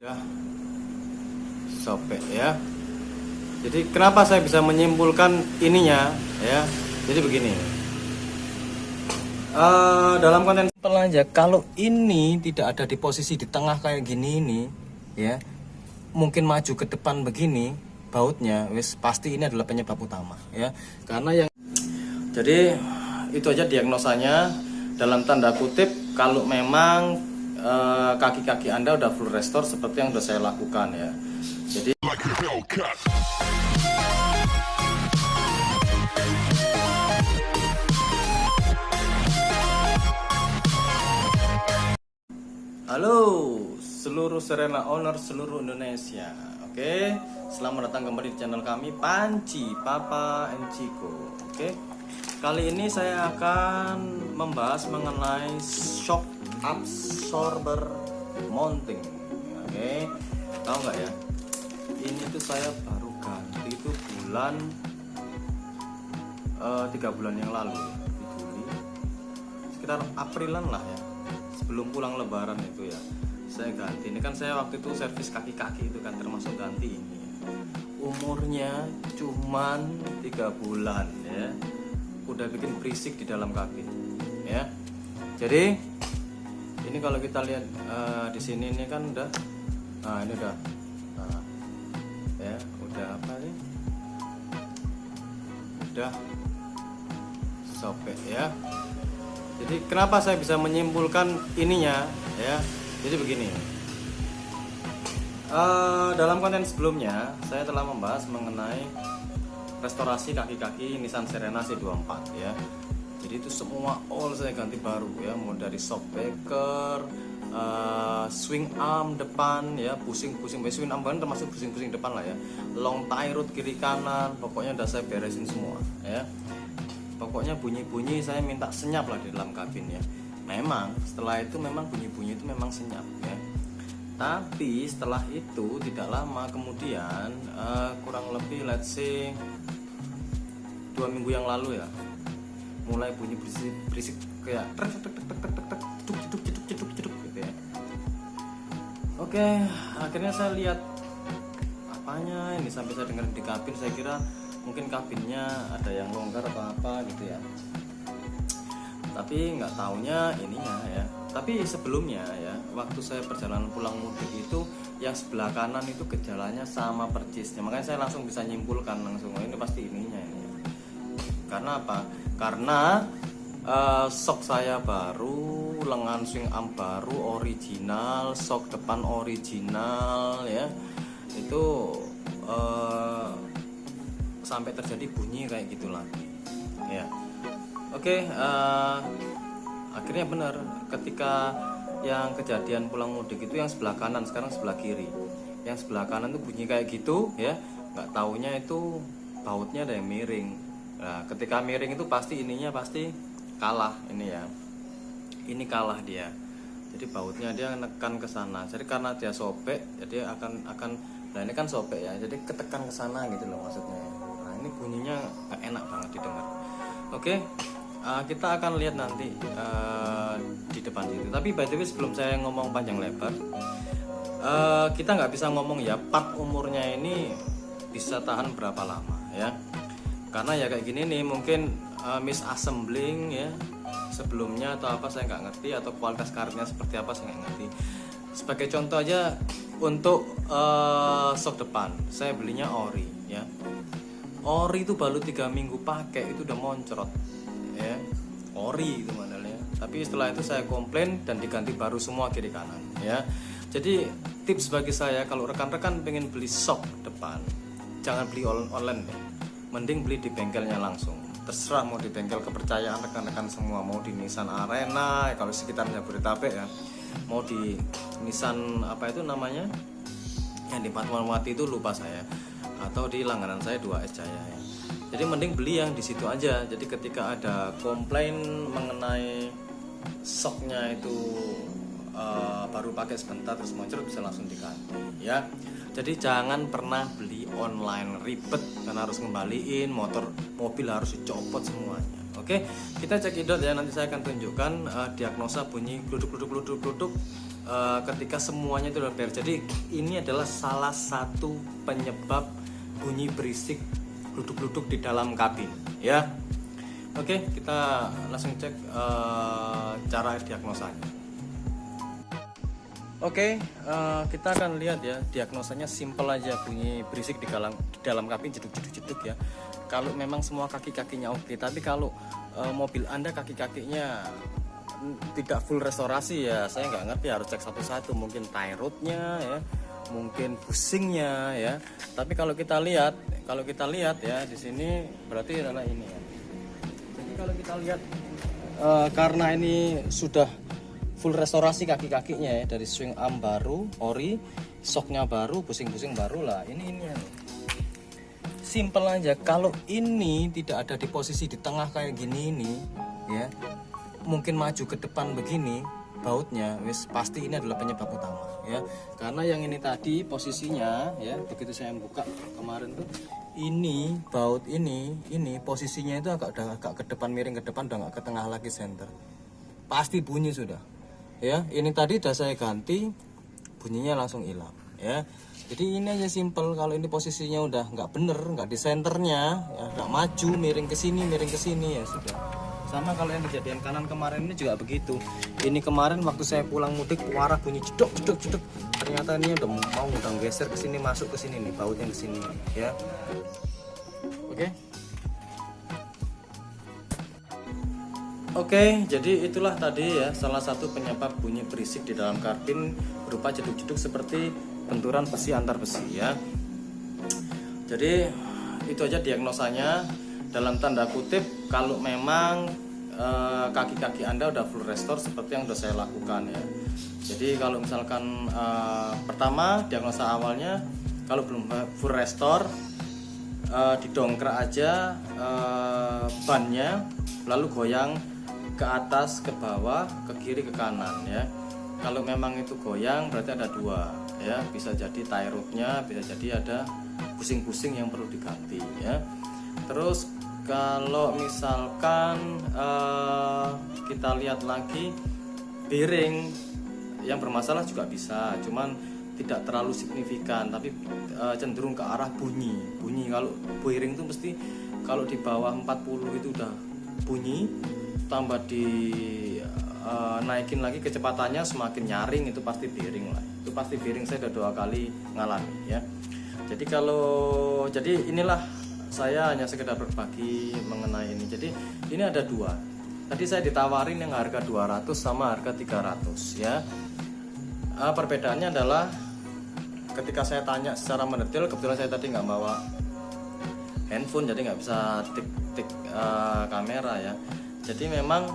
Ya, sobek ya. Jadi kenapa saya bisa menyimpulkan ininya ya? Jadi begini. Dalam konten simpel aja, kalau ini tidak ada di posisi di tengah kayak gini ini, ya, mungkin maju ke depan begini, bautnya, wis pasti ini adalah penyebab utama, ya. Karena yang, jadi itu aja diagnosanya dalam tanda kutip kalau memang kaki-kaki Anda udah full restore seperti yang udah saya lakukan ya. Jadi halo seluruh Serena owner seluruh Indonesia. Oke, selamat datang kembali di channel kami Panci Papa and Chico. Oke, kali ini saya akan membahas mengenai shock absorber mounting. Oke, tahu nggak ya? Ini tuh saya baru ganti itu bulan 3 bulan yang lalu ya, di Juli, sekitar Aprilan lah ya, sebelum pulang Lebaran itu ya. Saya ganti. Ini kan saya waktu itu servis kaki-kaki itu kan termasuk ganti ini. Umurnya cuman 3 bulan ya. Udah bikin berisik di dalam kaki ya. Jadi ini kalau kita lihat di sini ini kan udah, nah ini udah, nah, ya udah apa nih? Udah sobek ya. Jadi kenapa saya bisa menyimpulkan ininya ya? Jadi begini. Dalam konten sebelumnya saya telah membahas mengenai restorasi kaki-kaki Nissan Serena C24 ya. Jadi itu semua all saya ganti baru ya, mulai dari shock breaker, swing arm depan ya, pusing-pusing, swing arm kan termasuk pusing-pusing depan lah ya, long tie rod kiri kanan, pokoknya udah saya beresin semua ya. Pokoknya bunyi-bunyi saya minta senyap lah di dalam kabin ya. Memang setelah itu memang bunyi-bunyi itu memang senyap ya. Tapi setelah itu tidak lama kemudian, kurang lebih let's say 2 minggu yang lalu ya, mulai bunyi berisik kayak ceduk gitu ya. Oke, akhirnya saya lihat apanya ini sampai saya dengar di kabin. Saya kira mungkin kabinnya ada yang longgar atau apa gitu ya. Tapi nggak taunya ininya ya. Tapi sebelumnya ya, waktu saya perjalanan pulang mudik itu yang sebelah kanan itu gejalanya sama percisnya. Makanya saya langsung bisa nyimpulkan langsung, oh, ini pasti ininya ini. Karena apa? Karena shock saya baru, lengan swing arm baru original, shock depan original ya. Itu sampai terjadi bunyi kayak gitu lagi ya. Oke, akhirnya benar ketika yang kejadian pulang mudik itu yang sebelah kanan, sekarang sebelah kiri. Yang sebelah kanan tuh bunyi kayak gitu ya, nggak taunya itu bautnya ada yang miring. Nah, ketika miring itu pasti ininya pasti kalah ini ya. Ini kalah dia. Jadi bautnya dia nekan ke sana. Jadi karena dia sobek, jadi akan nah ini kan sobek ya. Jadi ketekan ke sana gitu loh maksudnya. Nah, ini bunyinya gak enak banget didengar. Oke. Kita akan lihat nanti di depan situ. Tapi by the way sebelum saya ngomong panjang lebar, kita nggak bisa ngomong ya part umurnya ini bisa tahan berapa lama ya. Karena ya kayak gini nih, mungkin misassembling ya sebelumnya atau apa saya nggak ngerti, atau kualitas karetnya seperti apa saya nggak ngerti. Sebagai contoh aja, untuk shock depan saya belinya ori ya. Ori itu baru 3 minggu pakai itu udah moncrot ya, ori itu modelnya. Tapi setelah itu saya komplain dan diganti baru semua kiri kanan ya. Jadi tips bagi saya, kalau rekan-rekan pengen beli shock depan, jangan beli online deh. Mending beli di bengkelnya langsung. Terserah mau di bengkel kepercayaan rekan-rekan semua, mau di Nissan Arena kalau sekitar Jabodetabek ya, mau di Nissan apa itu namanya yang di Fatmawati itu lupa saya, atau di langganan saya 2S Jaya ya. Jadi mending beli yang di situ aja. Jadi ketika ada komplain mengenai shocknya itu baru pakai sebentar terus muncul, bisa langsung diganti ya. Jadi jangan pernah beli online, ribet karena harus ngembaliin, mobil harus dicopot semuanya. Oke, kita cek idot ya, nanti saya akan tunjukkan diagnosa bunyi gluduk ketika semuanya itu udah beres. Jadi ini adalah salah satu penyebab bunyi berisik gluduk-gluduk di dalam kabin ya. Oke, kita langsung cek cara diagnosanya. Oke, kita akan lihat ya, diagnosanya simple aja, bunyi berisik di dalam kabin jeduk-jeduk ya. Kalau memang semua kaki-kakinya oke, tapi kalau mobil Anda kaki-kakinya tidak full restorasi ya, saya nggak ngerti, harus cek satu-satu, mungkin tie rodnya ya, mungkin pusingnya ya. Tapi kalau kita lihat ya di sini berarti adalah ini ya. Jadi kalau kita lihat karena ini sudah full restorasi kaki-kakinya ya, dari swing arm baru, ori, shocknya baru, pusing-pusing baru lah. Ini ya. Simple aja. Kalau ini tidak ada di posisi di tengah kayak gini ini ya, mungkin maju ke depan begini bautnya, wis pasti ini adalah penyebab utama ya. Karena yang ini tadi posisinya ya, begitu saya buka kemarin tuh, ini baut ini posisinya itu agak ke depan, miring ke depan, udah nggak ke tengah lagi center, pasti bunyi sudah ya. Ini tadi udah saya ganti, bunyinya langsung hilang ya. Jadi ini aja simple. Kalau ini posisinya udah nggak bener, nggak di senternya ya, nggak maju, miring ke sini ya sudah. Sama kalau yang kejadian kanan kemarin ini juga begitu. Ini kemarin waktu saya pulang mudik, warah bunyi jeduk. Ternyata ini udah geser ke sini, masuk ke sini nih, bautnya ke sini ya. Oke, jadi itulah tadi ya salah satu penyebab bunyi berisik di dalam kabin berupa jeduk-jeduk seperti benturan besi antar besi ya. Jadi itu aja diagnosanya. Dalam tanda kutip, kalau memang kaki-kaki Anda udah full restore seperti yang udah saya lakukan ya. Jadi kalau misalkan pertama diagnosa awalnya, kalau belum full restore, didongkrak aja bannya, lalu goyang ke atas, ke bawah, ke kiri, ke kanan ya. Kalau memang itu goyang berarti ada dua ya, bisa jadi tie rodnya, bisa jadi ada pusing-pusing yang perlu diganti ya. Terus kalau misalkan kita lihat lagi bearing yang bermasalah juga bisa, cuman tidak terlalu signifikan, tapi cenderung ke arah bunyi. Kalau bearing itu mesti kalau di bawah 40 itu udah bunyi, tambah di naikin lagi kecepatannya semakin nyaring, itu pasti bearing lah. Itu pasti bearing, saya udah 2 kali ngalami ya. Jadi inilah, saya hanya sekedar berbagi mengenai ini. Jadi ini ada dua. Tadi saya ditawarin yang harga 200 sama harga 300 ya. Perbedaannya adalah ketika saya tanya secara mendetail, kebetulan saya tadi nggak bawa handphone jadi nggak bisa tik kamera ya. Jadi memang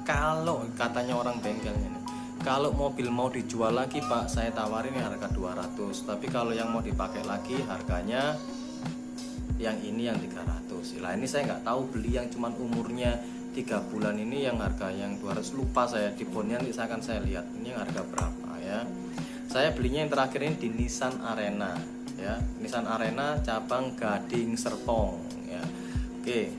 kalau katanya orang bengkelnya nih, kalau mobil mau dijual lagi Pak, saya tawarin harga 200. Tapi kalau yang mau dipakai lagi harganya yang ini yang 300. Lah ini saya nggak tahu, beli yang cuman umurnya 3 bulan ini yang harga yang 200, lupa saya di bonnya, nanti saya lihat ini yang harga berapa ya. Saya belinya yang terakhir ini di Nissan Arena ya, Nissan Arena cabang Gading Serpong ya. Oke,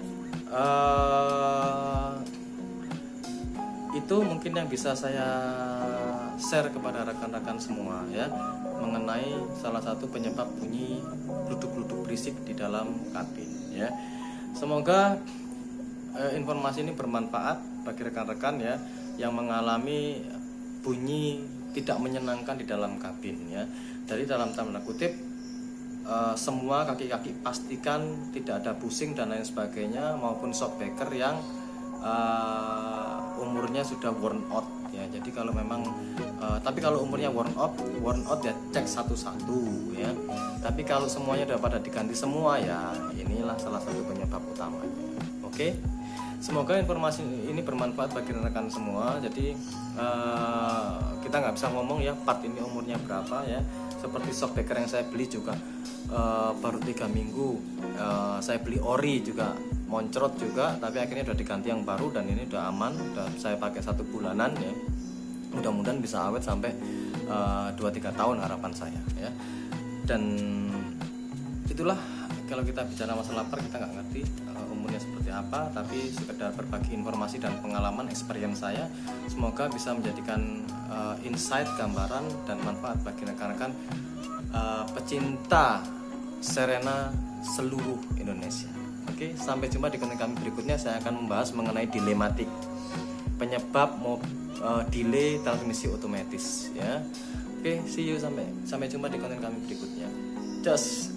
itu mungkin yang bisa saya share kepada rekan-rekan semua ya, mengenai salah satu penyebab bunyi gluduk-gluduk berisik di dalam kabin ya. Semoga informasi ini bermanfaat bagi rekan-rekan ya yang mengalami bunyi tidak menyenangkan di dalam kabin ya. Dari dalam tanda kutip semua kaki-kaki pastikan tidak ada pusing dan lain sebagainya, maupun shockbreaker yang umurnya sudah worn out ya. Jadi kalau memang tapi kalau umurnya worn out ya cek satu-satu ya. Tapi kalau semuanya udah pada diganti semua ya, inilah salah satu penyebab utamanya. Oke, semoga informasi ini bermanfaat bagi rekan semua. Jadi kita nggak bisa ngomong ya part ini umurnya berapa ya. Seperti shockbreaker yang saya beli juga baru 3 minggu, saya beli ori juga moncrot juga, tapi akhirnya udah diganti yang baru dan ini udah aman, udah saya pakai 1 bulanan ya. Mudah-mudahan bisa awet sampai 2-3 tahun harapan saya ya. Dan itulah kalau kita bicara masalah lapar kita nggak ngerti umurnya seperti apa, tapi sekedar berbagi informasi dan pengalaman experience saya, semoga bisa menjadikan insight, gambaran dan manfaat bagi rekan-rekan pecinta Serena seluruh Indonesia. Oke, sampai jumpa di konten kami berikutnya. Saya akan membahas mengenai dilematik, penyebab delay transmisi otomatis ya. Oke, see you, sampai jumpa di konten kami berikutnya. Just